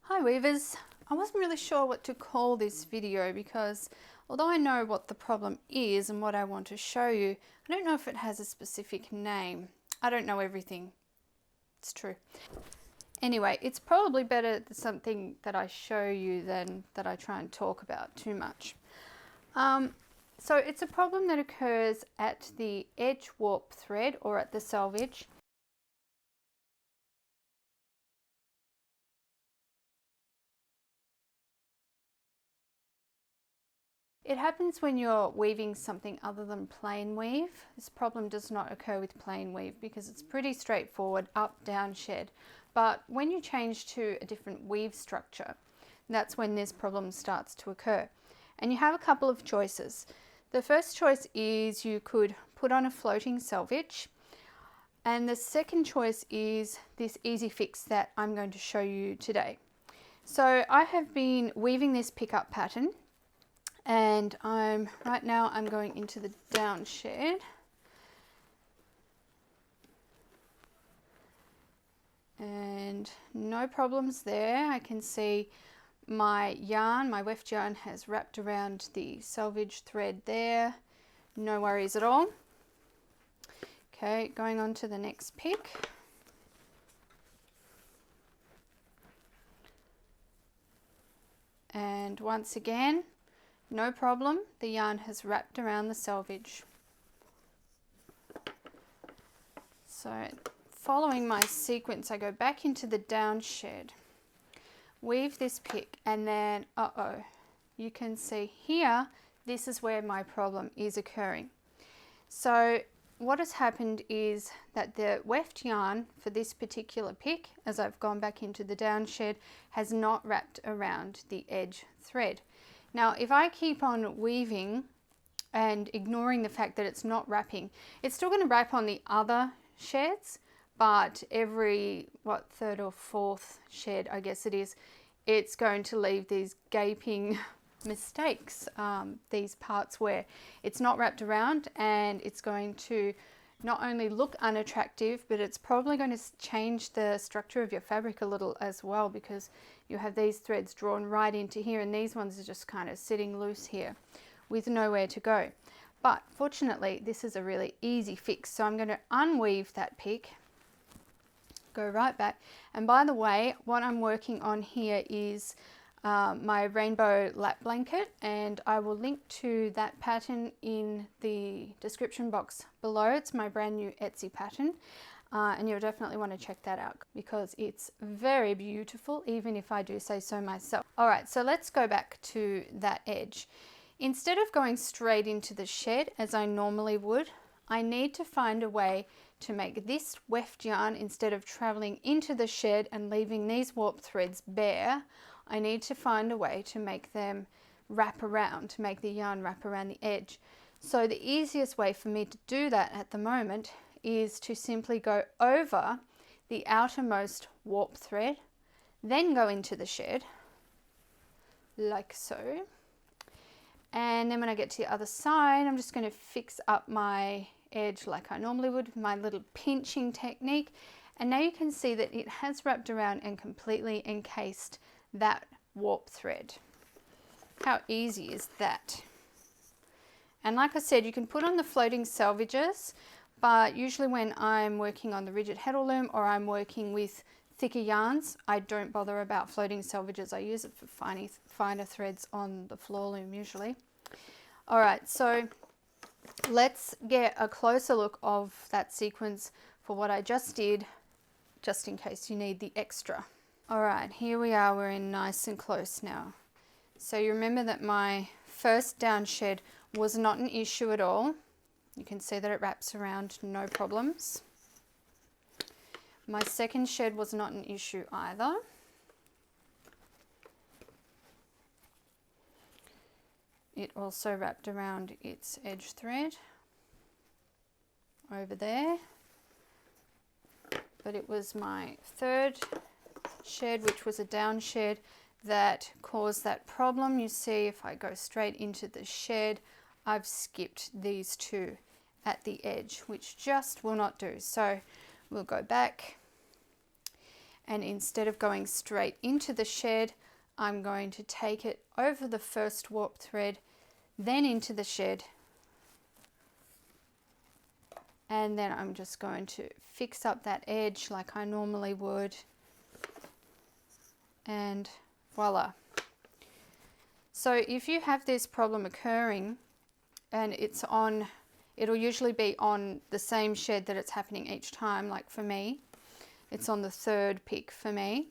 Hi weavers, I wasn't really sure what to call this video because although I know what the problem is and what I want to show you, I don't know if it has a specific name. I don't know everything. It's true. Anyway, it's probably better something that I show you than that I try and talk about too much. So it's a problem that occurs at the edge warp thread or at the selvage. It happens when you're weaving something other than plain weave. This problem does not occur with plain weave because it's pretty straightforward, up, down, shed. But when you change to a different weave structure, that's when this problem starts to occur. And you have a couple of choices. The first choice is you could put on a floating selvage. And the second choice is this easy fix that I'm going to show you today. So I have been weaving this pickup pattern, and right now I'm going into the down shed, and no problems there. I can see my yarn, my weft yarn has wrapped around the selvage thread there. No worries at all. Okay, going on to the next pick. And once again, no problem, the yarn has wrapped around the selvage. So following my sequence, I go back into the down shed, weave this pick, and then, you can see here, this is where my problem is occurring. So what has happened is that the weft yarn for this particular pick, as I've gone back into the down shed, has not wrapped around the edge thread. Now, if I keep on weaving and ignoring the fact that it's not wrapping, it's still going to wrap on the other sheds, but every, third or fourth shed, I guess it is, it's going to leave these gaping mistakes, these parts where it's not wrapped around, and it's going to not only look unattractive, but it's probably going to change the structure of your fabric a little as well, because you have these threads drawn right into here, and these ones are just kind of sitting loose here with nowhere to go. But fortunately, this is a really easy fix. So I'm going to unweave that pick, go right back. And by the way, what I'm working on here is my rainbow lap blanket, and I will link to that pattern in the description box below. It's my brand new Etsy pattern. And you'll definitely want to check that out because it's very beautiful, even if I do say so myself. All right, so let's go back to that edge. Instead of going straight into the shed as I normally would, I need to find a way to make this weft yarn, instead of traveling into the shed and leaving these warp threads bare, I need to find a way to make them wrap around, to make the yarn wrap around the edge. So the easiest way for me to do that at the moment is to simply go over the outermost warp thread, then go into the shed, like so. And then when I get to the other side, I'm just going to fix up my edge like I normally would with my little pinching technique. And now you can see that it has wrapped around and completely encased that warp thread. How easy is that? And like I said, you can put on the floating selvedges, but usually when I'm working on the rigid heddle loom or I'm working with thicker yarns, I don't bother about floating selvedges. I use it for finer threads on the floor loom usually. All right, so let's get a closer look of that sequence for what I just did, just in case you need the extra. All right, here we are, we're in nice and close now. So you remember that my first down shed was not an issue at all. You can see that it wraps around, no problems. My second shed was not an issue either. It also wrapped around its edge thread over there. But it was my third shed, which was a down shed, that caused that problem. You see, if I go straight into the shed, I've skipped these two at the edge, which just will not do. So we'll go back and instead of going straight into the shed, I'm going to take it over the first warp thread, then into the shed, and then I'm just going to fix up that edge like I normally would, and voila. So if you have this problem occurring and it'll usually be on the same shed that it's happening each time, like for me, it's on the third pick for me.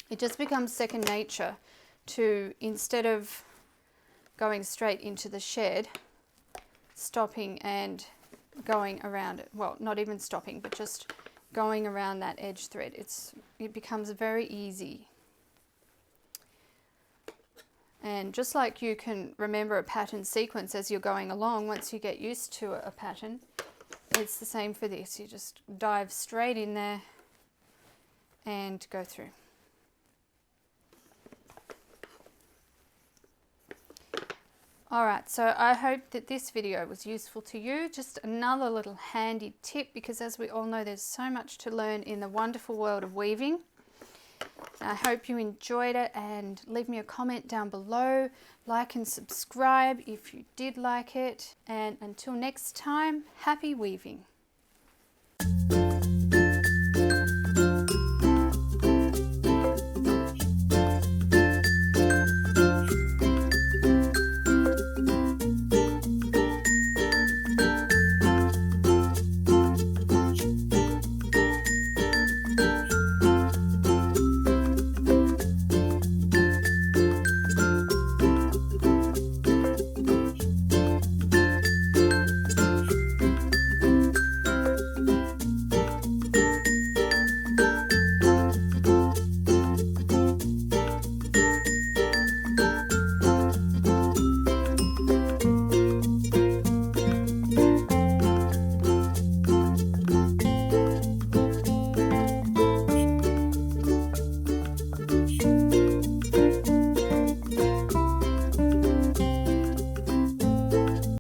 It just becomes second nature to, instead of going straight into the shed, stopping and going around it. Well, not even stopping, but just going around that edge thread. It becomes very easy. And just like you can remember a pattern sequence as you're going along, once you get used to a pattern, it's the same for this. You just dive straight in there and go through. Alright, so I hope that this video was useful to you. Just another little handy tip, because as we all know, there's so much to learn in the wonderful world of weaving. I hope you enjoyed it, and leave me a comment down below. Like and subscribe if you did like it. And until next time, happy weaving.